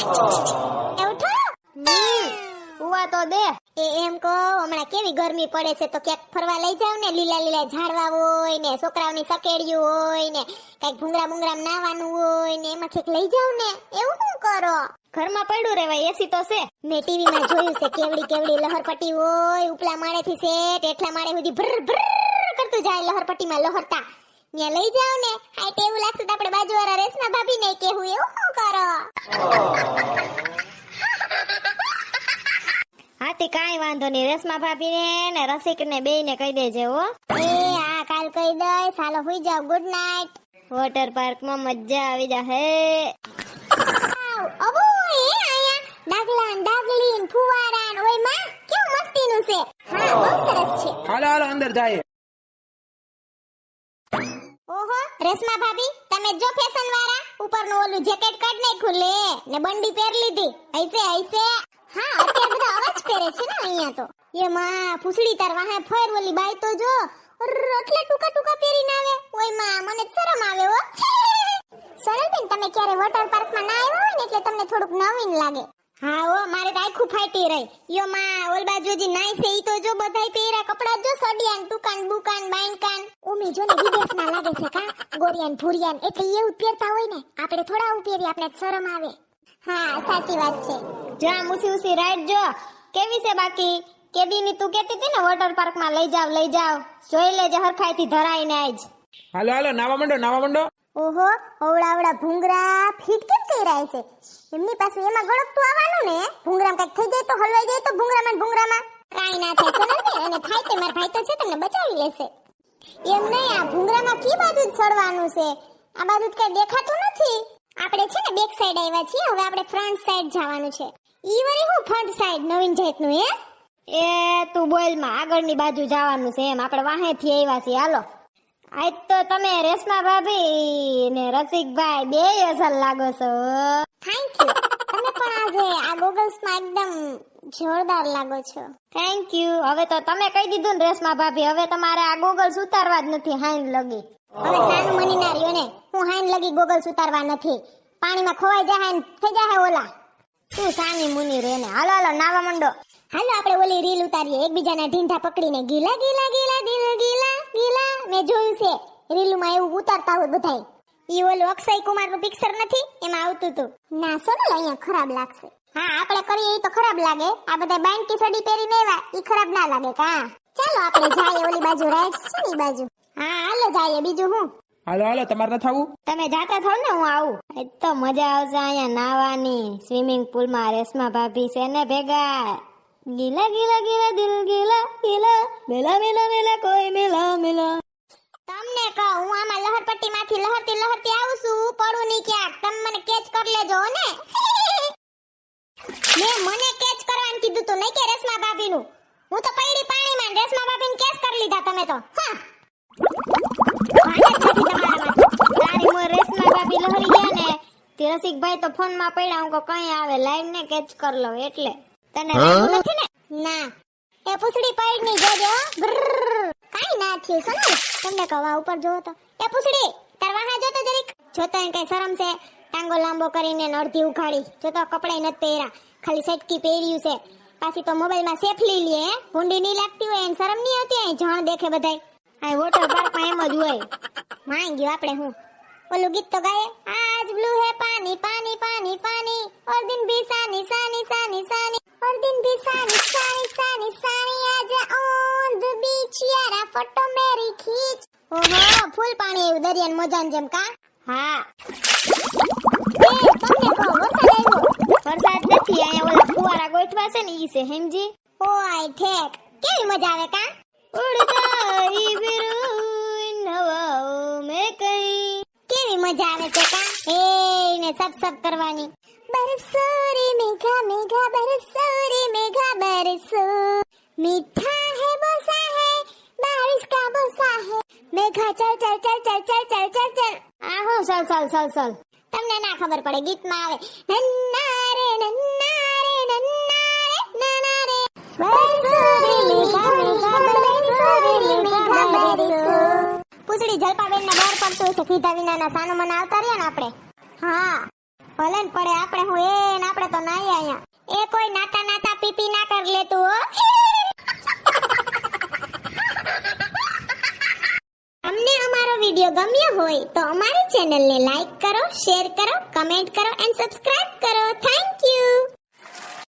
એવું થોડું ઉવા તો દે એમ કહો હમણાં કેવી ગરમી પડે છે તો ક્યાંક ફરવા લઈ જાવ ને લીલા લીલા ઝાડવા હોય ને છોકરાઓની સકેડિયું હોય ને કઈક ભૂંગરા ભૂંગરા નાવાનું હોય ને એમાં ક્યાંક લઈ જાવ ને એવું શું કરો ઘરમાં પડ્યું રહેવાય એસી તો છે મેં ટીવી માં જોયું છે કેવડી કેવડી લહરપટ્ટી હોય ઉપલા માળે થી સેટ એટલા માળે સુધી ભર ભર કરતું જાય લહરપટ્ટીમાં લહરતા ત્યાં લઈ જાવ ને આ ટેવું લાગતું તો આપણે બાજુવાળા રેશમા ભાભી ને કેવું એવું શું કરો હાથી કાઈ વાંધો નહીં રેશમા ભાભી ને રસિક ને બેય ને કહી દેજે હો હા કાલ કહી દે ચાલો હુઈ જાવ ગુડ નાઈટ વોટર પાર્ક માં મજા આવી જાહે અબો એ આયા ડાગલાન ડાગલીન ફુવારાન ઓય માં કેવું મસ્તીનું છે હા બહુ સરસ છે હાલો હાલો અંદર જાય ઓહો રેશમા ભાભી તમે જો ફેશન વાળા ઉપરનું ઓલું જેકેટ કાઢ નાખ્યું લે ને બંડી પહેર લીધી ऐसे ऐसे હા અત્યારે બધા અવાજ પહેરે છે ને અહીંયા તો એ માં ફૂસડી તાર વાહે ફેર ઓલી બાઈ તો જો એટલે ટુકા ટુકા પહેરીને આવે ઓય માં મને શરમ આવે હો સરલબેન તમે ક્યારે વોટર પાર્ક માં ના આવ્યા હોય ને એટલે તમને થોડુંક નવીન લાગે હા ઓ મારે તો આખું ફાટી રહી યો માં ઓલ બાજુ જે નાઈ છે ઈ તો જો બધાય પહેરા કપડા જો સડિયાન ટુકાન બુકાન બાઈનકાન ઓમી જો ને વિદેશના લાગે છે કા ગોરિયાન ભુરિયાન એટલે એવું પહેરતા હોય ને આપણે થોડા આવું પહેરી આપણે શરમ આવે હા સાચી વાત છે જા મુસી ઉસી રાઈડ જો કેવી છે બાકી કેદીની તું કહેતી હતી ને વોટર પાર્ક માં લઈ જાવ જોઈ લેજે હરખાઈથી ધરાઈને આજ હાલો હાલો નાવા માંડો ઓહો ઓવડા ભૂંગરા ફીટ કેમ થઈ રહ્યા છે એમની પાસે એમાં ગળકતું આવવાનું ને ભૂંગરામાં કઈક થઈ જાય તો હલવાઈ જાય તો ભૂંગરામાં કાઈ ના થાય તો ને અને થાય તે મારા ભાઈ તો છે તમને બચાવી લેશે એમ નહીં આ ભૂંગરામાં કી બાજુ જ ચડવાનું છે આ બાજુ કઈ દેખાતું નથી આપણે છે ને બેક સાઈડ આવ્યા છીએ હવે આપણે ફ્રન્ટ સાઈડ જવાનું છે ઈ વળી હું ફ્રન્ટ સાઈડ નવીન જાતનું એ તું બોલ માં આગળની બાજુ જવાનું છે એમ આપણે વાહેથી આવ્યા છીએ હાલો આજ તો તમે રેશમા ભાભી ને રસિકભાઈ બે અસલ લાગો છો થેન્ક યુ તમે પણ આજે આ ગોગલ્સ માં એકદમ જોરદાર લાગો છો થેન્ક યુ હવે તો તમે કહી દીધું ને રેશમા ભાભી હવે તમારે આ ગોગલ્સ ઉતારવા જ નથી હાઈન લગી હવે સાનું મની ના રહ્યો ને હું હાઈન લગી ગોગલ્સ ઉતારવા નથી પાણીમાં ખોવાઈ જાય ને થઈ જાય ઓલા તું સાની મુની રે ને હાલો હાલો નાવા મંડો હાલો આપણે ઓલી રીલ ઉતારીએ એકબીજાના ઢીંઢા પકડીને ગીલા ગીલા ગીલા દિલ ગીલા ગીલા મેં જોયું છે રીલુમાં એવું ઉતારતા હોય બધાય ઈ ઓલું અક્ષય કુમાર નું પિક્ચર નથી એમાં આવતું હતું ના સોનલ અહીંયા ખરાબ લાગશે હા આપણે કરીએ ઈ તો ખરાબ લાગે આ બધા બાઈન કી સડી પહેરીને આવ્યા ઈ ખરાબ ના લાગે કા ચાલો આપણે જાઈએ ઓલી બાજુ રાઈટ છે ઈ બાજુ હા હાલો જાઈએ બીજું હું હાલો તમારે ન થાવું તમે જાતા થાવ ને હું આવું એ તો મજા આવશે અહીંયા નાવાની સ્વિમિંગ પુલ માં રેશમા ભાભી છે ને ભેગા ગીલા ગીલા ગીલા દિલ ગીલા ગીલા મેલા મેલા મેલા કોઈ મેલા મેલા તમને કહું હું આમાં લહરપટ્ટી માંથી લહરતી આવું છું પડું ની ક્યાંક તમે મને કેચ કરી લેજો ને મને કેચ કરવાનું કીધું તું નહીં કે રેશમા ભાભી નું હું તો પડી પાણીમાં રેશમા ભાભીને કેચ કરી લીધા તમે તો હા તારી મો રેશમા ભાભી લહરી ગયા ને તે રસિકભાઈ તો ફોન માં પડ્યા હું કઈ આવે લાઈવ ને કેચ કર લો એટલે તને રહેવું નથી ને ના એ પૂછડી પાડ ની જોજો કાઈ ના થયું સોનલ તમને કવા ઉપર જોવો તો એ પૂછડી તાર વાહા જોતો જરીક જોતો એને કઈ શરમ છે ટાંગો લાંબો કરીને અડધી ઉખાડી જોતો કપડાય નથી પહેર્યા ખાલી સેટકી પહેર્યું છે પાછી તો મોબાઈલ માં સેફલી લે ભૂંડી ની લાગતી હોય એને શરમ નહીં આવતી અહીં જાણ દેખે બધાય આ વોટર પાર્ક માં એમ જ હોય માંગ ગયો આપણે હું ઓલું ગીત તો ગાય આજ બ્લુ હે પાनी पानी पानी पानी और दिन भी सानी सानी सानी सानी और दिन भी सानी सानी सानी सानी आज ऑन द बीच यारा फोटो मेरी खींच ओहो ફૂલ પાણી આવ્યું દરિયાન મોજાન જેમ કા હા એ તમને કહો વરસાદ નથી અહીંયા ઓલા ફુવારા ગોઠવા છે ને ઈ છે સમજી ઓય ઠેક કેવી મજા આવે કા ઉડતા ઈ ફિરું નવાઓ મે કઈ કેવી મજા આવે છે કા એને સબ કરવાની બરસો રે મેઘા મેઘા બરસો રે મેઘા બરસો મીઠા હે બોसा है बारिश का बोसा है मेघा चल चल चल चल चल चल चल चल आ हो चल તમને ના ખબર પડે ગીત માં આવે નન્ના રે નન્ના રે નન્ના રે બરસો રે મેઘા મેઘા બરસો રે મેઘા બરસો પૂછડી જલપાબેન ને બહાર પડતું છે કીધા વિનાના સાનો મને આવતા રહ્યા ને આપણે હા ભલે ને પડે આપણે હું એને તો નાય આયા. એ કોઈ નાતા નાતા પીપી ના કર લેતું હો. અમને અમારો વિડિયો ગમ્યો હોય તો અમારી ચેનલને લાઈક કરો, શેર કરો, કમેન્ટ કરો એન્ડ સબસ્ક્રાઇબ કરો. Thank you.